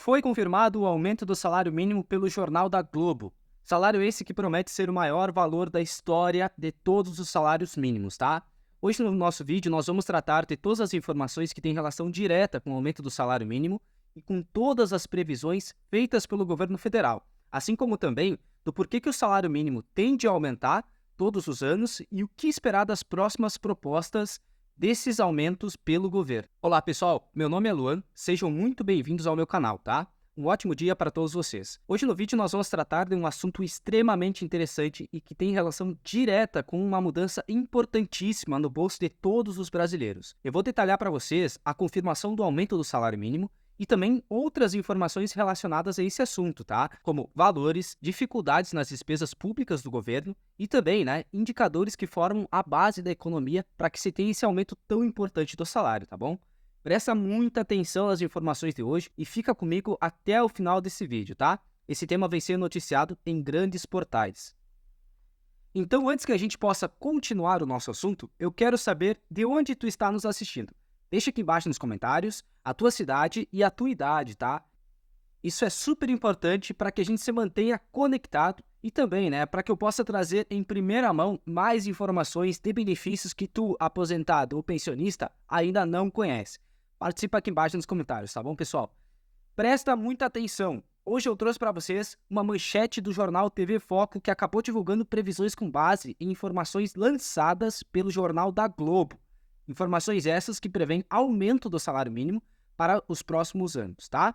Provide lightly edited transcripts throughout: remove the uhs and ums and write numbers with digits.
Foi confirmado o aumento do salário mínimo pelo Jornal da Globo. Salário esse que promete ser o maior valor da história de todos os salários mínimos, tá? Hoje no nosso vídeo nós vamos tratar de todas as informações que têm relação direta com o aumento do salário mínimo e com todas as previsões feitas pelo governo federal, assim como também do porquê que o salário mínimo tende a aumentar todos os anos e o que esperar das próximas propostas desses aumentos pelo governo. Olá pessoal, meu nome é Luan, sejam muito bem-vindos ao meu canal, tá? Um ótimo dia para todos vocês. Hoje no vídeo nós vamos tratar de um assunto extremamente interessante e que tem relação direta com uma mudança importantíssima no bolso de todos os brasileiros. Eu vou detalhar para vocês a confirmação do aumento do salário mínimo e também outras informações relacionadas a esse assunto, tá? Como valores, dificuldades nas despesas públicas do governo e também, indicadores que formam a base da economia para que se tenha esse aumento tão importante do salário, tá bom? Presta muita atenção nas informações de hoje e fica comigo até o final desse vídeo, tá? Esse tema vem sendo noticiado em grandes portais. Então, antes que a gente possa continuar o nosso assunto, eu quero saber de onde tu está nos assistindo. Deixa aqui embaixo nos comentários a tua cidade e a tua idade, tá? Isso é super importante para que a gente se mantenha conectado e também, para que eu possa trazer em primeira mão mais informações de benefícios que tu, aposentado ou pensionista, ainda não conhece. Participa aqui embaixo nos comentários, tá bom, pessoal? Presta muita atenção. Hoje eu trouxe para vocês uma manchete do jornal TV Foco que acabou divulgando previsões com base em informações lançadas pelo Jornal da Globo. Informações essas que prevêem aumento do salário mínimo para os próximos anos, tá?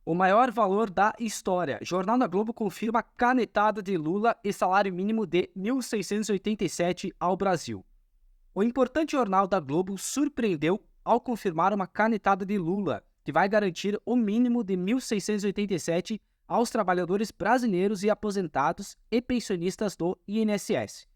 O maior valor da história. Jornal da Globo confirma canetada de Lula e salário mínimo de 1.687 ao Brasil. O importante Jornal da Globo surpreendeu ao confirmar uma canetada de Lula, que vai garantir o mínimo de 1.687 aos trabalhadores brasileiros e aposentados e pensionistas do INSS.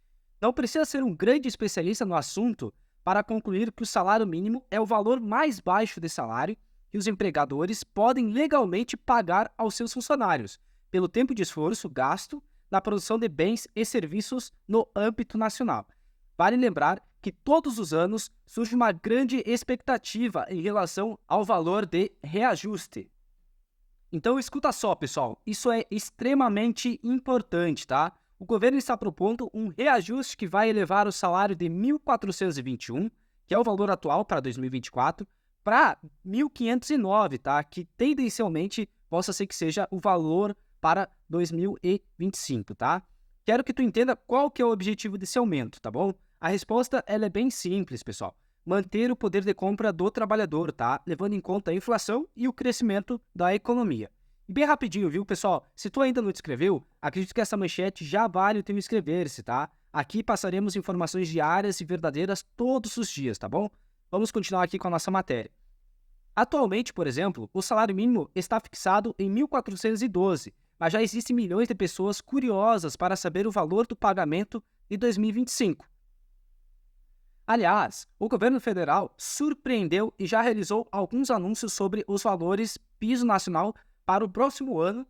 Não precisa ser um grande especialista no assunto para concluir que o salário mínimo é o valor mais baixo de salário que os empregadores podem legalmente pagar aos seus funcionários, pelo tempo de esforço gasto na produção de bens e serviços no âmbito nacional. Vale lembrar que todos os anos surge uma grande expectativa em relação ao valor de reajuste. Então escuta só, pessoal, isso é extremamente importante, tá? O governo está propondo um reajuste que vai elevar o salário de 1.421, que é o valor atual para 2024, para 1.509, tá? Que tendencialmente possa ser que seja o valor para 2025, tá? Quero que tu entenda qual que é o objetivo desse aumento, tá bom? A resposta ela é bem simples, pessoal. Manter o poder de compra do trabalhador, tá? Levando em conta a inflação e o crescimento da economia. E bem rapidinho, viu, pessoal? Se tu ainda não te inscreveu, acredito que essa manchete já vale o teu inscrever-se, tá? Aqui passaremos informações diárias e verdadeiras todos os dias, tá bom? Vamos continuar aqui com a nossa matéria. Atualmente, por exemplo, o salário mínimo está fixado em 1.412, mas já existem milhões de pessoas curiosas para saber o valor do pagamento de 2025. Aliás, o governo federal surpreendeu e já realizou alguns anúncios sobre os valores piso nacional para o próximo ano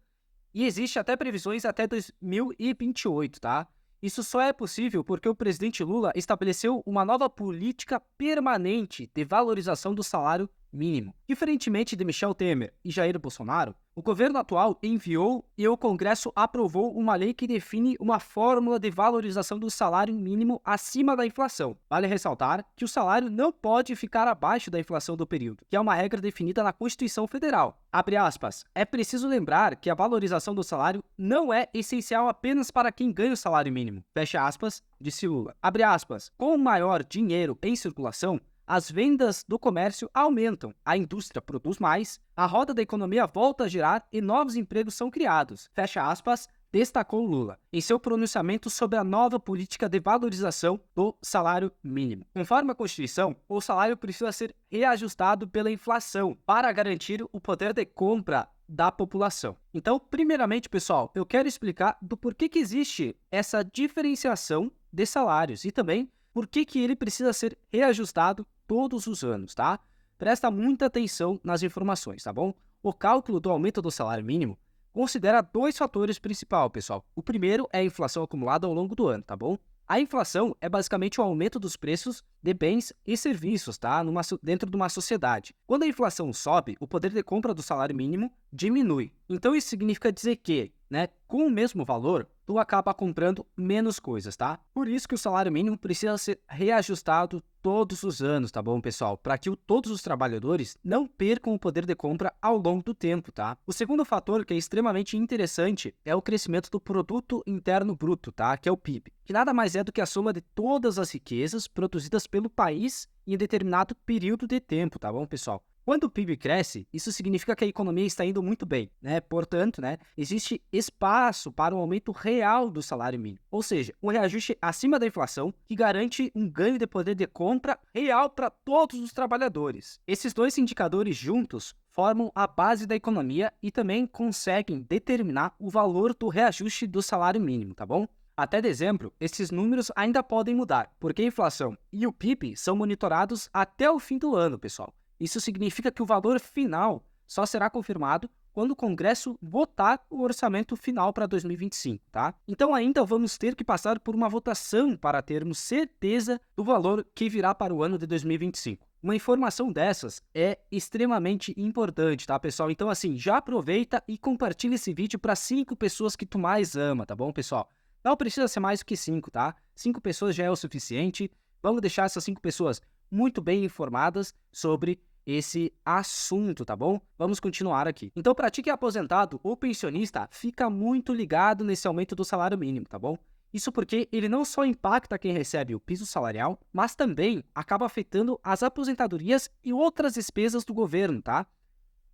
e existe até previsões até 2028, tá? Isso só é possível porque o presidente Lula estabeleceu uma nova política permanente de valorização do salário mínimo. Diferentemente de Michel Temer e Jair Bolsonaro, o governo atual enviou e o Congresso aprovou uma lei que define uma fórmula de valorização do salário mínimo acima da inflação. Vale ressaltar que o salário não pode ficar abaixo da inflação do período, que é uma regra definida na Constituição Federal. Abre aspas, é preciso lembrar que a valorização do salário não é essencial apenas para quem ganha o salário mínimo. Fecha aspas, disse Lula. Abre aspas, com maior dinheiro em circulação, as vendas do comércio aumentam, a indústria produz mais, a roda da economia volta a girar e novos empregos são criados. Fecha aspas, destacou Lula em seu pronunciamento sobre a nova política de valorização do salário mínimo. Conforme a Constituição, o salário precisa ser reajustado pela inflação para garantir o poder de compra da população. Então, primeiramente, pessoal, eu quero explicar do porquê que existe essa diferenciação de salários e também por que ele precisa ser reajustado todos os anos, tá? Presta muita atenção nas informações, tá bom? O cálculo do aumento do salário mínimo considera dois fatores principais, pessoal. O primeiro é a inflação acumulada ao longo do ano, tá bom? A inflação é basicamente o aumento dos preços de bens e serviços, tá? Dentro de uma sociedade. Quando a inflação sobe, o poder de compra do salário mínimo diminui. Então isso significa dizer que, né, com o mesmo valor, tu acaba comprando menos coisas, tá? Por isso que o salário mínimo precisa ser reajustado todos os anos, tá bom, pessoal? Para que todos os trabalhadores não percam o poder de compra ao longo do tempo, tá? O segundo fator que é extremamente interessante é o crescimento do produto interno bruto, tá? Que é o PIB, que nada mais é do que a soma de todas as riquezas produzidas pelo país em um determinado período de tempo, tá bom, pessoal? Quando o PIB cresce, isso significa que a economia está indo muito bem, né? Portanto, né, existe espaço para um aumento real do salário mínimo, ou seja, um reajuste acima da inflação que garante um ganho de poder de compra real para todos os trabalhadores. Esses dois indicadores juntos formam a base da economia e também conseguem determinar o valor do reajuste do salário mínimo, tá bom? Até dezembro, esses números ainda podem mudar, porque a inflação e o PIB são monitorados até o fim do ano, pessoal. Isso significa que o valor final só será confirmado quando o Congresso votar o orçamento final para 2025, tá? Então ainda vamos ter que passar por uma votação para termos certeza do valor que virá para o ano de 2025. Uma informação dessas é extremamente importante, tá, pessoal? Então assim, já aproveita e compartilha esse vídeo para 5 pessoas que tu mais ama, tá bom, pessoal? Não precisa ser mais do que 5, tá? 5 pessoas já é o suficiente. Vamos deixar essas 5 pessoas muito bem informadas sobre esse assunto, tá bom? Vamos continuar aqui. Então, para ti que é aposentado ou pensionista, fica muito ligado nesse aumento do salário mínimo, tá bom? Isso porque ele não só impacta quem recebe o piso salarial, mas também acaba afetando as aposentadorias e outras despesas do governo, tá?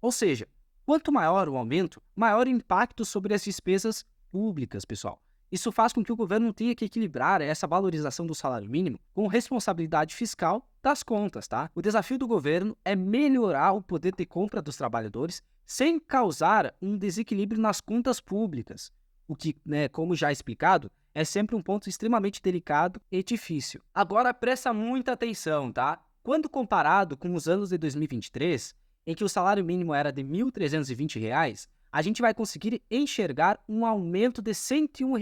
Ou seja, quanto maior o aumento, maior o impacto sobre as despesas públicas, pessoal. Isso faz com que o governo tenha que equilibrar essa valorização do salário mínimo com responsabilidade fiscal das contas, tá? O desafio do governo é melhorar o poder de compra dos trabalhadores sem causar um desequilíbrio nas contas públicas, o que, né, como já explicado, é sempre um ponto extremamente delicado e difícil. Agora presta muita atenção, tá? Quando comparado com os anos de 2023, em que o salário mínimo era de R$ 1.320, a gente vai conseguir enxergar um aumento de R$ 101.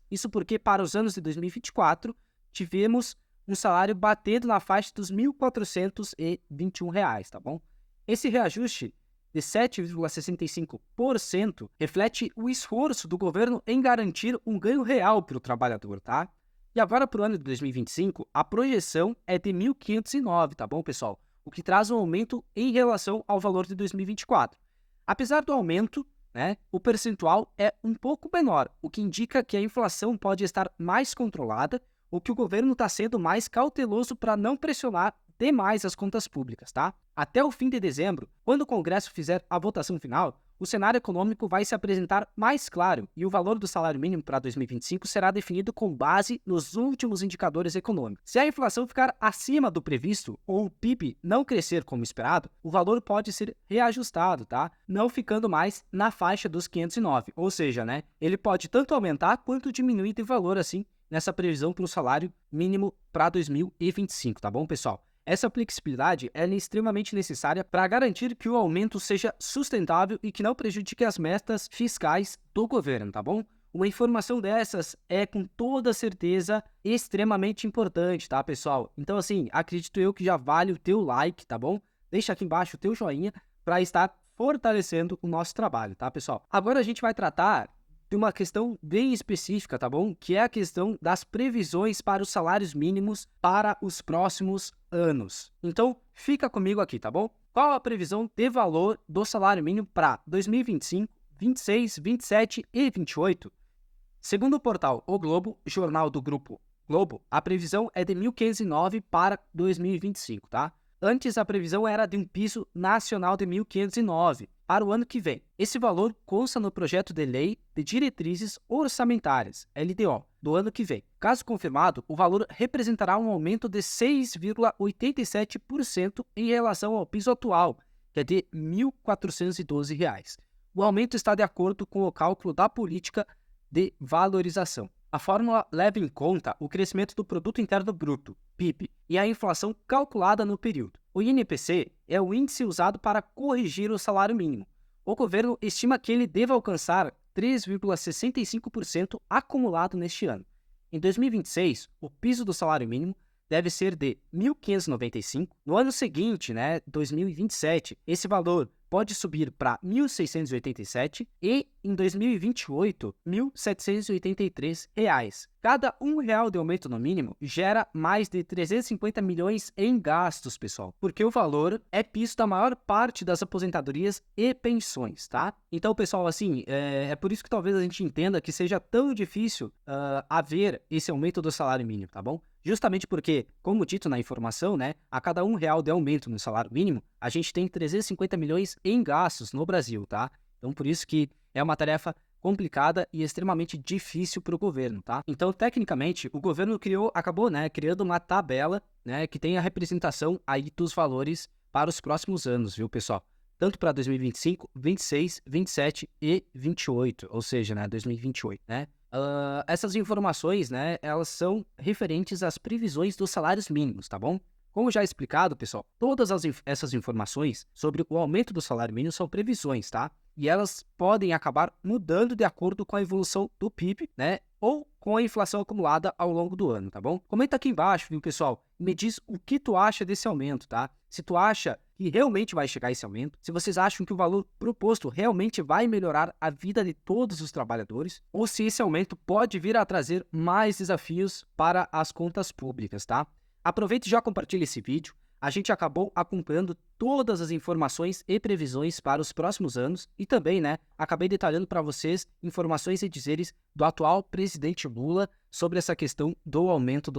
Isso porque para os anos de 2024 tivemos um salário batendo na faixa dos R$ 1.421, tá bom? Esse reajuste de 7,65% reflete o esforço do governo em garantir um ganho real para o trabalhador, tá? E agora para o ano de 2025, a projeção é de 1.509, tá bom, pessoal? O que traz um aumento em relação ao valor de 2024. Apesar do aumento, né, o percentual é um pouco menor, o que indica que a inflação pode estar mais controlada ou que o governo está sendo mais cauteloso para não pressionar demais as contas públicas, tá? Até o fim de dezembro, quando o Congresso fizer a votação final, o cenário econômico vai se apresentar mais claro e o valor do salário mínimo para 2025 será definido com base nos últimos indicadores econômicos. Se a inflação ficar acima do previsto ou o PIB não crescer como esperado, o valor pode ser reajustado, tá? Não ficando mais na faixa dos 509, ou seja, né, ele pode tanto aumentar quanto diminuir de valor assim nessa previsão para o salário mínimo para 2025, tá bom, pessoal? Essa flexibilidade é extremamente necessária para garantir que o aumento seja sustentável e que não prejudique as metas fiscais do governo, tá bom? Uma informação dessas é, com toda certeza, extremamente importante, tá, pessoal? Então, assim, acredito eu que já vale o teu like, tá bom? Deixa aqui embaixo o teu joinha para estar fortalecendo o nosso trabalho, tá, pessoal? Agora a gente vai tratar de uma questão bem específica, tá bom? Que é a questão das previsões para os salários mínimos para os próximos anos. Então, fica comigo aqui, tá bom? Qual a previsão de valor do salário mínimo para 2025, 26, 27 e 28? Segundo o portal O Globo, jornal do Grupo Globo, a previsão é de 1.509 para 2025, tá? Antes, a previsão era de um piso nacional de 1.509 para o ano que vem. Esse valor consta no projeto de lei de diretrizes orçamentárias, LDO, do ano que vem. Caso confirmado, o valor representará um aumento de 6,87% em relação ao piso atual, que é de R$ 1.412. O aumento está de acordo com o cálculo da política de valorização. A fórmula leva em conta o crescimento do Produto Interno Bruto, PIB, e a inflação calculada no período. O INPC é o índice usado para corrigir o salário mínimo. O governo estima que ele deva alcançar 3,65% acumulado neste ano. Em 2026, o piso do salário mínimo deve ser de R$ 1.595. No ano seguinte, 2027, esse valor pode subir para R$ 1.687 e, em 2028, R$ 1.783. Cada R$ 1 de aumento no mínimo gera mais de 350 milhões em gastos, pessoal, porque o valor é piso da maior parte das aposentadorias e pensões, tá? Então, pessoal, assim, é por isso que talvez a gente entenda que seja tão difícil haver esse aumento do salário mínimo, tá bom? Justamente porque, como dito na informação, a cada R$ 1 de aumento no salário mínimo, a gente tem 350 milhões em gastos no Brasil, tá? Então, por isso que é uma tarefa complicada e extremamente difícil para o governo, tá? Então, tecnicamente, o governo acabou criando uma tabela, que tem a representação aí dos valores para os próximos anos, viu, pessoal? Tanto para 2025, 26, 27 e 28, ou seja, 2028, essas informações, elas são referentes às previsões dos salários mínimos, tá bom? Como já explicado, pessoal, todas essas informações sobre o aumento do salário mínimo são previsões, tá? E elas podem acabar mudando de acordo com a evolução do PIB, ou com a inflação acumulada ao longo do ano, tá bom? Comenta aqui embaixo, viu, pessoal? Me diz o que tu acha desse aumento, tá? Se tu acha que realmente vai chegar esse aumento, se vocês acham que o valor proposto realmente vai melhorar a vida de todos os trabalhadores, ou se esse aumento pode vir a trazer mais desafios para as contas públicas, tá? Aproveite e já compartilhe esse vídeo. A gente acabou acompanhando todas as informações e previsões para os próximos anos e também, acabei detalhando para vocês informações e dizeres do atual presidente Lula sobre essa questão do aumento do